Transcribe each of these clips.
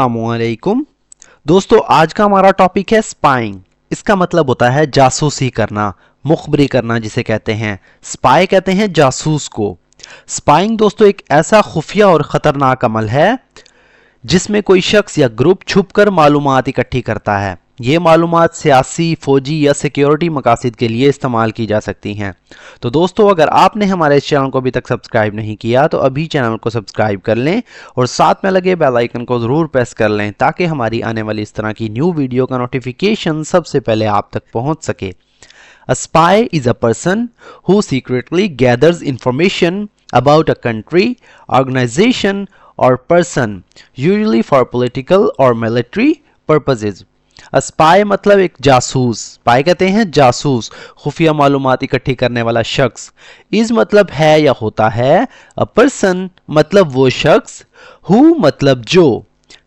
अस्सलामुअलैकुम दोस्तों, आज का हमारा टॉपिक है स्पाइंग। इसका मतलब होता है जासूसी करना, मुखबरी करना जिसे कहते हैं। स्पाई कहते हैं जासूस को। स्पाइंग दोस्तों एक ऐसा खुफिया और खतरनाक अमल है जिसमें कोई शख्स या ग्रुप छुपकर मालूमात इकट्ठी करता है। ये मालूमात सियासी, फौजी या सिक्योरिटी मकासद के लिए इस्तेमाल की जा सकती हैं। तो दोस्तों, अगर आपने हमारे इस चैनल को अभी तक सब्सक्राइब नहीं किया तो अभी चैनल को सब्सक्राइब कर लें और साथ में लगे बेल आइकन को ज़रूर प्रेस कर लें ताकि हमारी आने वाली इस तरह की न्यू वीडियो का नोटिफिकेशन सबसे पहले आप तक पहुंच सके। A spy is a person who secretly gathers information about a country, organization, or person, usually for political or military purposes. A spy मतलब एक जासूस। स्पाई कहते हैं जासूस, खुफिया मालूमात इकट्ठी करने वाला शख्स। इस मतलब है या होता है। अ पर्सन मतलब वो शख्स, हु मतलब जो,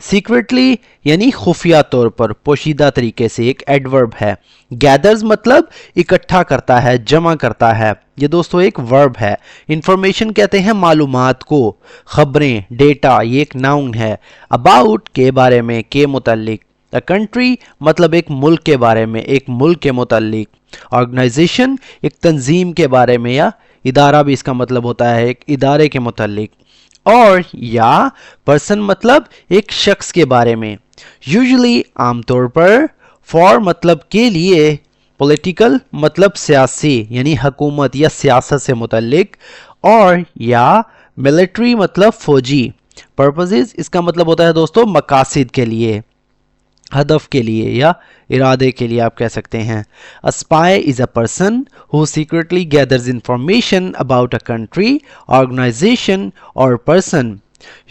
सीक्रेटली यानी खुफिया तौर पर, पोशीदा तरीके से, एक एडवर्ब है। गैदर्स मतलब इकट्ठा करता है, जमा करता है। ये दोस्तों एक वर्ब है। इंफॉर्मेशन कहते हैं मालूमात को, खबरें, डेटा, ये एक नाउन है। अबाउट के बारे में, के मुतालिक। अ कंट्री मतलब एक मुल्क के बारे में, एक मुल्क के मुतालिक। ऑर्गेनाइजेशन एक तंजीम के बारे में, या इदारा भी इसका मतलब होता है, एक इदारे के मुतालिक। और या पर्सन मतलब एक शख्स के बारे में। यूजुअली आमतौर पर, फॉर मतलब के लिए, पॉलिटिकल मतलब सियासी यानी हुकूमत या सियासत से मुतल्लिक, और या मिलिट्री मतलब फौजी। पर्पसेस इसका मतलब होता है दोस्तों मकासद के लिए, हदफ के लिए या इरादे के लिए आप कह सकते हैं। A spy is a person who secretly gathers information about a country, organisation और पर्सन,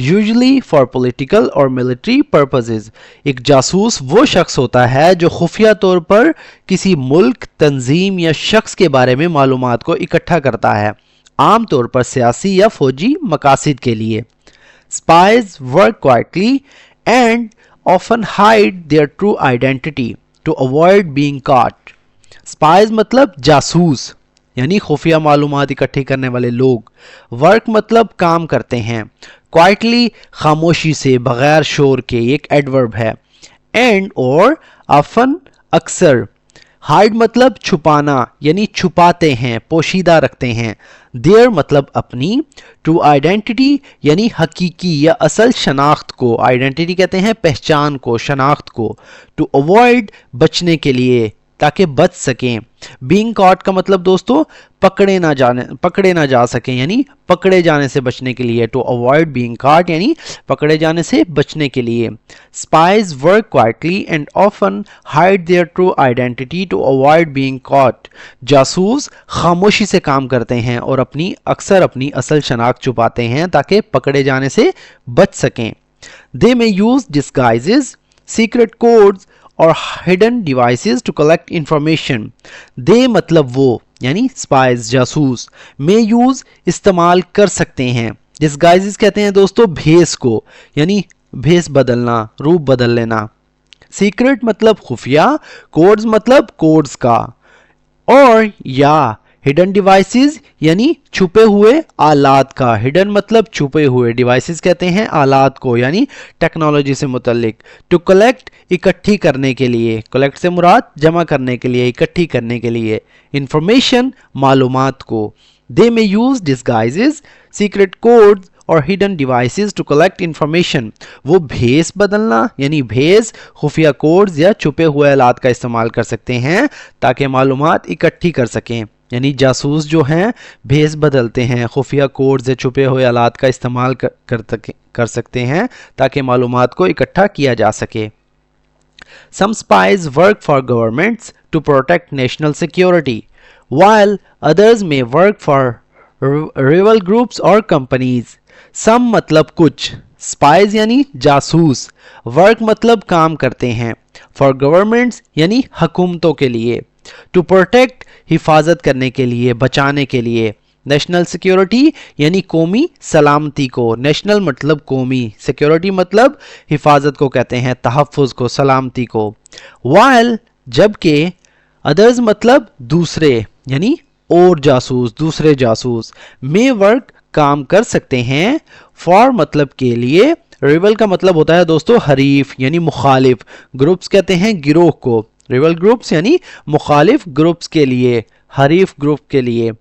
यूजुअली फॉर पॉलिटिकल और मिलिट्री पर्पसेस। एक जासूस वो शख्स होता है जो खुफिया तौर पर किसी मुल्क, तंजीम या शख्स के बारे में मालूमात को इकट्ठा करता है, आमतौर पर सियासी या फौजी मकासद के लिए। Spies work quietly and often hide their true identity to avoid being caught. Spies मतलब जासूस यानी खुफिया मालूमात इकट्ठी करने वाले लोग। वर्क मतलब काम करते हैं। क्वाइटली खामोशी से, बगैर शोर के, एक एडवर्ब है। एंड और often अक्सर। हाइड मतलब छुपाना यानी छुपाते हैं, पोशीदा रखते हैं। देयर मतलब अपनी। टू आइडेंटिटी यानी हकीकी या असल शनाख्त को। आइडेंटिटी कहते हैं पहचान को, शनाख्त को। टू अवॉइड बचने के लिए, ताकि बच सकें। बीइंग कॉट का मतलब दोस्तों पकड़े ना जा सकें यानी पकड़े जाने से बचने के लिए। टू अवॉइड बीइंग कॉट यानी पकड़े जाने से बचने के लिए। Spies work quietly and often hide their true identity to avoid being caught. जासूस खामोशी से काम करते हैं और अक्सर अपनी असल शनाख्त छुपाते हैं ताकि पकड़े जाने से बच सकें। They may use disguises, secret codes और hidden devices to collect information. They मतलब वो यानी स्पाइस जासूस। मे यूज इस्तेमाल कर सकते हैं। डिस्गाइजेस कहते हैं दोस्तों भेस को, यानी भेस बदलना, रूप बदल लेना। सीक्रेट मतलब खुफिया, कोड्स मतलब कोड्स का, और या हिडन डिवाइसेस यानी छुपे हुए आलात का। हिडन मतलब छुपे हुए, डिवाइसेस कहते हैं आलात को यानी टेक्नोलॉजी से मुतल्लिक। टू कलेक्ट इकट्ठी करने के लिए, कलेक्ट से मुराद जमा करने के लिए, इकट्ठी करने के लिए। इंफॉर्मेशन मालूमात को। They may use disguises, secret codes और hidden devices to collect information. वो भेस बदलना यानी भेस, खुफिया कोड्स या छुपे हुए आलात का इस्तेमाल कर सकते हैं ताकि मालूमात इकट्ठी कर सकें। यानी जासूस जो हैं भेस बदलते हैं, खुफिया कोड्स या छुपे हुए आलात का इस्तेमाल कर सकते हैं ताकि मालूमात को इकट्ठा किया जा सके। Some spies work for governments to protect national security, while others may work for rival groups or companies. Some मतलब कुछ, spies यानी जासूस, work मतलब काम करते हैं, for governments यानी हुकूमतों के लिए, to protect हिफाजत करने के लिए, बचाने के लिए। नेशनल सिक्योरिटी यानी कौमी सलामती को। नेशनल मतलब कौमी, सिक्योरिटी मतलब हिफाजत को कहते हैं, तहफ़्फ़ुज़ को, सलामती को। वाइल जबकि, अदर्स मतलब दूसरे यानी और जासूस, दूसरे जासूस। मे वर्क काम कर सकते हैं, फॉर मतलब के लिए, रिवल का मतलब होता है दोस्तों हरीफ यानी मुखालिफ, ग्रुप्स कहते हैं गिरोह को, रिवल ग्रुप्स यानी मुखालिफ ग्रुप्स के लिए, हरीफ ग्रुप के लिए,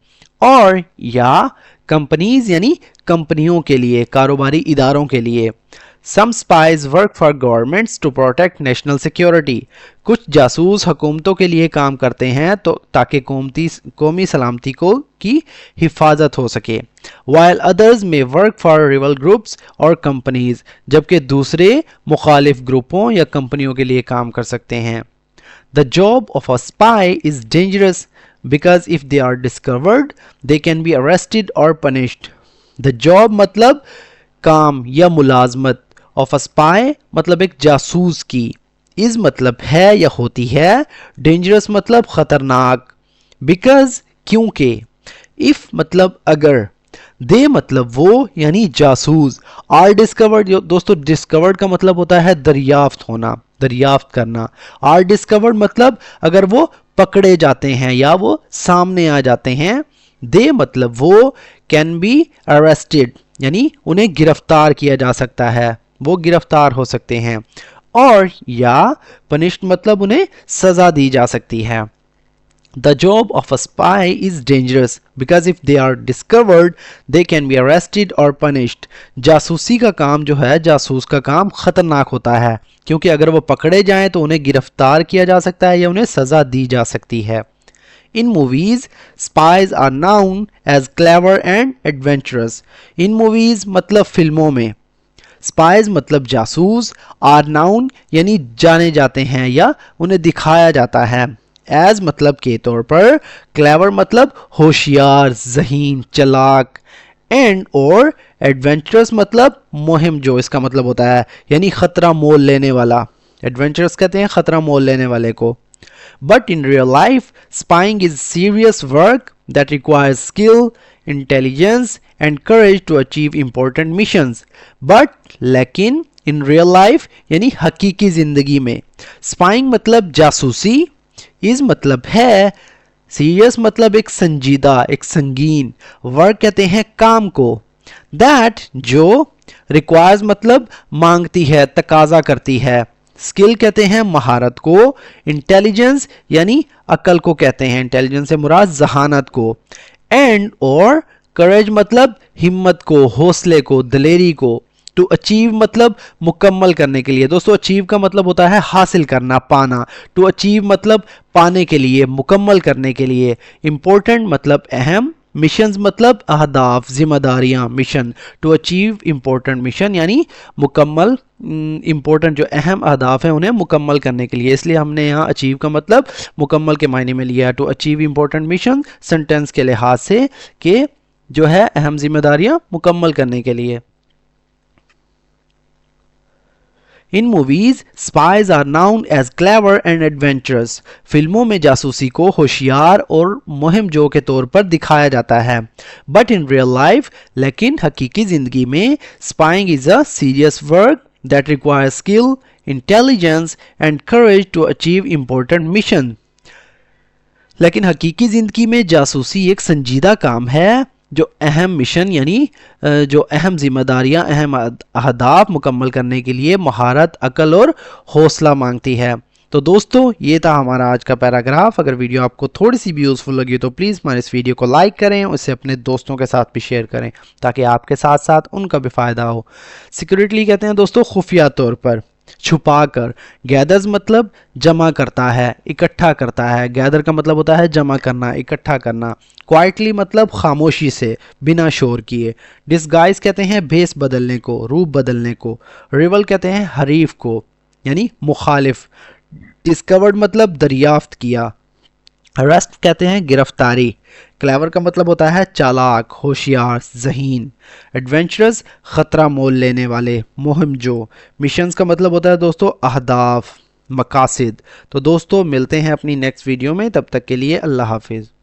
और या कंपनीज यानी कंपनियों के लिए, कारोबारी इदारों के लिए। Some spies work for governments to protect national security. कुछ जासूस हुकूमतों के लिए काम करते हैं तो ताकि कौमी सलामती को की हिफाजत हो सके। While others may work for rival groups or companies, जबकि दूसरे मुखालिफ ग्रुपों या कंपनियों के लिए काम कर सकते हैं। The job of a spy is dangerous because if they are discovered, they can be arrested or punished. The job मतलब काम या मुलाजमत, ऑफ अ स्पाई मतलब एक जासूस की, इज मतलब है या होती है, डेंजरस मतलब खतरनाक, बिकॉज क्योंकि, इफ मतलब अगर, दे मतलब वो यानी जासूस, आर डिस्कवर्ड, दोस्तों डिस्कवर्ड का मतलब होता है दरियाफ्त होना, दरियाफ्त करना, आर डिस्कवर्ड मतलब अगर वो पकड़े जाते हैं या वो सामने आ जाते हैं, दे मतलब वो कैन बी अरेस्टेड यानी उन्हें गिरफ्तार किया जा सकता है, वो गिरफ्तार हो सकते हैं, और या पनिश्ड मतलब उन्हें सजा दी जा सकती है। The job of a spy is dangerous because if they are discovered, they can be arrested or punished. जासूसी का काम जो है, जासूस का काम खतरनाक होता है क्योंकि अगर वो पकड़े जाएं तो उन्हें गिरफ्तार किया जा सकता है या उन्हें सजा दी जा सकती है। In movies, spies are known as clever and adventurous. In movies मतलब फिल्मों में, स्पाइज मतलब जासूस, आर नाउन यानी जाने जाते हैं या उन्हें दिखाया जाता है, एज मतलब के तौर पर, क्लेवर मतलब होशियार, जहीन, चालाक, एंड और एडवेंचरस मतलब मुहिम जो, इसका मतलब होता है यानी खतरा मोल लेने वाला, एडवेंचरस कहते हैं खतरा मोल लेने वाले को। But in real life spying is serious work that requires skill, intelligence and courage to achieve important missions. But लेकिन in real life यानी हकीकी जिंदगी में, spying मतलब जासूसी, is मतलब है, serious मतलब एक संजीदा, एक संगीन, वर्क कहते हैं काम को, that जो, requires मतलब मांगती है, तकाजा करती है, स्किल कहते हैं महारत को, इंटेलिजेंस यानी अकल को कहते हैं, इंटेलिजेंस से मुराद जहानत को, एंड और करेज मतलब हिम्मत को, हौसले को, दलेरी को, टू अचीव मतलब मुकम्मल करने के लिए, दोस्तों अचीव का मतलब होता है हासिल करना, पाना, टू अचीव मतलब पाने के लिए, मुकम्मल करने के लिए, इंपॉर्टेंट मतलब अहम, मिशंस मतलब अहदाफ, जिम्मेदारियां, mission, to achieve important mission यानी मुकम्मल, इंपॉर्टेंट जो अहम अहदाफ हैं उन्हें मुकम्मल करने के लिए, इसलिए हमने यहाँ अचीव का मतलब मुकम्मल के मायने में लिया है, to achieve important mission sentence के लिहाज से कि जो है अहम जिम्मेदारियां मुकम्मल करने के लिए। In movies, spies are known as clever and adventurous. फिल्मों में जासूसी को होशियार और मुहिम जो के तौर पर दिखाया जाता है। But in real life, लेकिन हकीकी जिंदगी में spying is a serious work that requires skill, intelligence and courage to achieve important mission. लेकिन हकीकी जिंदगी में जासूसी एक संजीदा काम है जो अहम मिशन यानी जो अहम जिम्मेदारियां, अहम अहदाफ मुकम्मल करने के लिए महारत, अकल और हौसला मांगती है। तो दोस्तों ये था हमारा आज का पैराग्राफ। अगर वीडियो आपको थोड़ी सी भी यूज़फुल लगी तो प्लीज़ हमारे इस वीडियो को लाइक करें, उससे अपने दोस्तों के साथ भी शेयर करें ताकि आपके साथ साथ उनका भी फ़ायदा हो। सिक्योरिटी कहते हैं दोस्तों खुफिया तौर पर, छुपा कर, गैदर्स मतलब जमा करता है, इकट्ठा करता है, गैदर का मतलब होता है जमा करना, इकट्ठा करना, क्वाइटली मतलब खामोशी से, बिना शोर किए, डिस्गाइज कहते हैं भेस बदलने को, रूप बदलने को, रिवल कहते हैं हरीफ को यानी मुखालिफ, डिस्कवर्ड मतलब दरियाफ्त किया, अरेस्ट कहते हैं गिरफ्तारी, क्लेवर का मतलब होता है चालाक, होशियार, जहीन, एडवेंचरस खतरा मोल लेने वाले, मुहिम जो, मिशंस का मतलब होता है दोस्तों अहदाफ, मकासिद। तो दोस्तों मिलते हैं अपनी नेक्स्ट वीडियो में, तब तक के लिए अल्लाह हाफिज़।